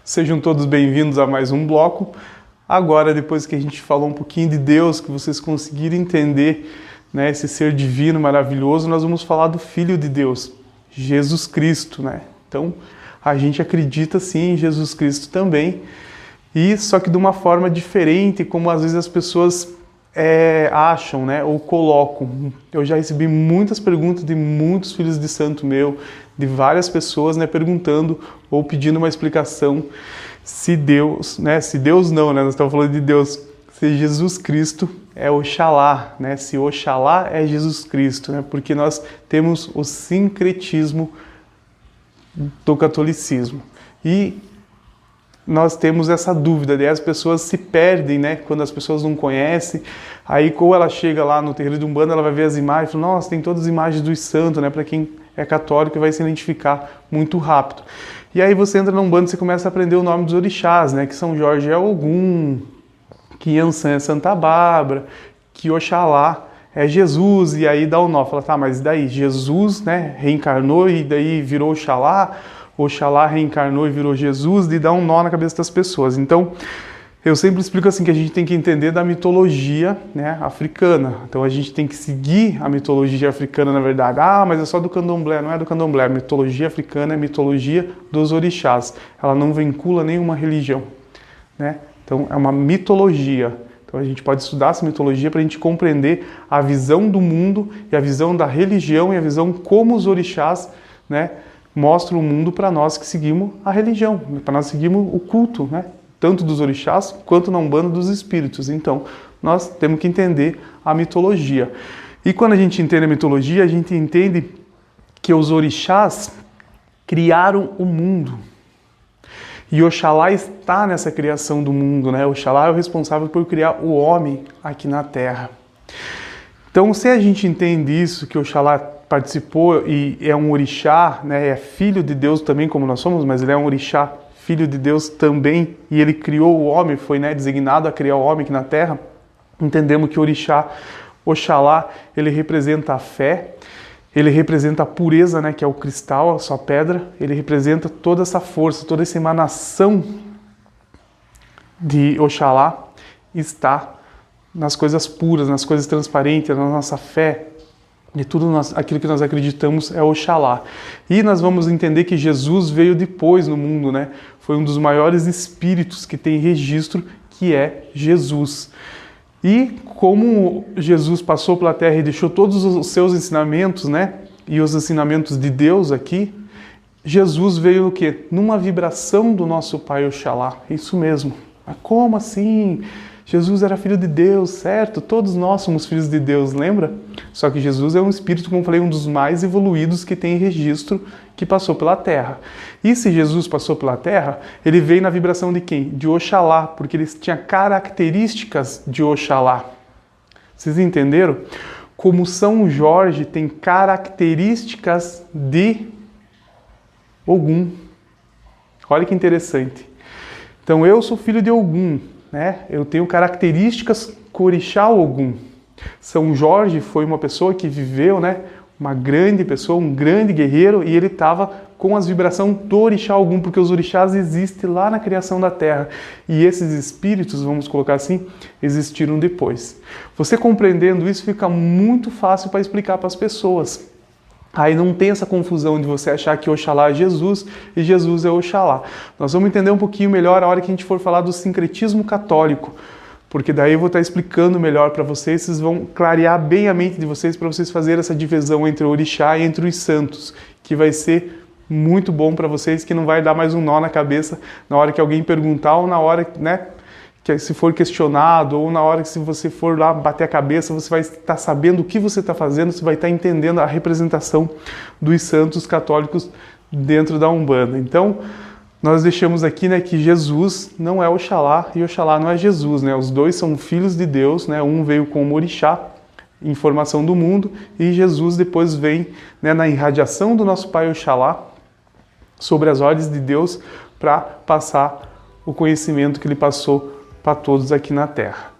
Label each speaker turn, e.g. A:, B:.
A: Sejam todos bem-vindos a mais um bloco. Agora, depois que a gente falou um pouquinho de Deus, que vocês conseguiram entender, né, esse ser divino, maravilhoso, nós vamos falar do Filho de Deus, Jesus Cristo, né? Então, a gente acredita sim em Jesus Cristo também, e só que de uma forma diferente, como às vezes as pessoas acham, né, ou colocam. Eu já recebi muitas perguntas de muitos filhos de santo meu, de várias pessoas, né, perguntando ou pedindo uma explicação se Deus, né, se Deus não, né, nós estamos falando de Deus, se Jesus Cristo é Oxalá, né, se Oxalá é Jesus Cristo, né, porque nós temos o sincretismo do catolicismo. E nós temos essa dúvida, daí as pessoas se perdem, né? Quando as pessoas não conhecem, aí quando ela chega lá no terreiro de Umbanda, ela vai ver as imagens e fala, nossa, tem todas as imagens dos santos, né? Para quem é católico vai se identificar muito rápido. E aí você entra na Umbanda e você começa a aprender o nome dos orixás, né? Que São Jorge é Ogum, que Yansan é Santa Bárbara, que Oxalá é Jesus, e aí dá o nó, fala, tá, mas daí Jesus, né, reencarnou e daí virou Oxalá, Oxalá reencarnou e virou Jesus, e dá um nó na cabeça das pessoas. Então, eu sempre explico assim que a gente tem que entender da mitologia, né, africana. Então a gente tem que seguir a mitologia africana, na verdade. Ah, mas é só do candomblé, não é do candomblé. A mitologia africana é a mitologia dos orixás. Ela não vincula nenhuma religião, né? Então é uma mitologia. Então a gente pode estudar essa mitologia para a gente compreender a visão do mundo e a visão da religião e a visão como os orixás, né, mostram o mundo para nós que seguimos a religião, para nós seguimos o culto, né, tanto dos orixás quanto na Umbanda dos espíritos. Então nós temos que entender a mitologia. E quando a gente entende a mitologia, a gente entende que os orixás criaram o mundo. E Oxalá está nessa criação do mundo, né? Oxalá é o responsável por criar o homem aqui na Terra. Então, se a gente entende isso, que Oxalá participou e é um orixá, né? É filho de Deus também, como nós somos, mas ele é um orixá, filho de Deus também, e ele criou o homem, foi, né, designado a criar o homem aqui na Terra, entendemos que o orixá, Oxalá, ele representa a fé, ele representa a pureza, né, que é o cristal, a sua pedra. Ele representa toda essa força, toda essa emanação de Oxalá está nas coisas puras, nas coisas transparentes, na nossa fé. E tudo aquilo que nós acreditamos é Oxalá. E nós vamos entender que Jesus veio depois no mundo, né? Foi um dos maiores espíritos que tem registro, que é Jesus. E como Jesus passou pela Terra e deixou todos os seus ensinamentos, né, e os ensinamentos de Deus aqui, Jesus veio o quê? Numa vibração do nosso Pai Oxalá. Isso mesmo. Mas como assim? Jesus era filho de Deus, certo? Todos nós somos filhos de Deus, lembra? Só que Jesus é um espírito, como eu falei, um dos mais evoluídos que tem registro, que passou pela Terra. E se Jesus passou pela Terra, ele veio na vibração de quem? De Oxalá, porque ele tinha características de Oxalá. Vocês entenderam? Como São Jorge tem características de Ogum. Olha que interessante. Então eu sou filho de Ogum, né? Eu tenho características com orixá Ogum. São Jorge foi uma pessoa que viveu, né, uma grande pessoa, um grande guerreiro, e ele estava com as vibrações do orixá Ogum, porque os orixás existem lá na criação da Terra. E esses espíritos, vamos colocar assim, existiram depois. Você compreendendo isso, fica muito fácil para explicar para as pessoas. Aí não tem essa confusão de você achar que Oxalá é Jesus e Jesus é Oxalá. Nós vamos entender um pouquinho melhor a hora que a gente for falar do sincretismo católico, porque daí eu vou estar explicando melhor para vocês, vocês vão clarear bem a mente de vocês para vocês fazerem essa divisão entre o orixá e entre os santos, que vai ser muito bom para vocês, que não vai dar mais um nó na cabeça na hora que alguém perguntar ou na hora, né, que se for questionado, ou na hora que se você for lá bater a cabeça, você vai estar sabendo o que você está fazendo, você vai estar entendendo a representação dos santos católicos dentro da Umbanda. Então, nós deixamos aqui, né, que Jesus não é Oxalá e Oxalá não é Jesus, né? Os dois são filhos de Deus, né? Um veio como orixá, em formação do mundo, e Jesus depois vem, né, na irradiação do nosso Pai Oxalá, sobre as ordens de Deus, para passar o conhecimento que ele passou para todos aqui na Terra.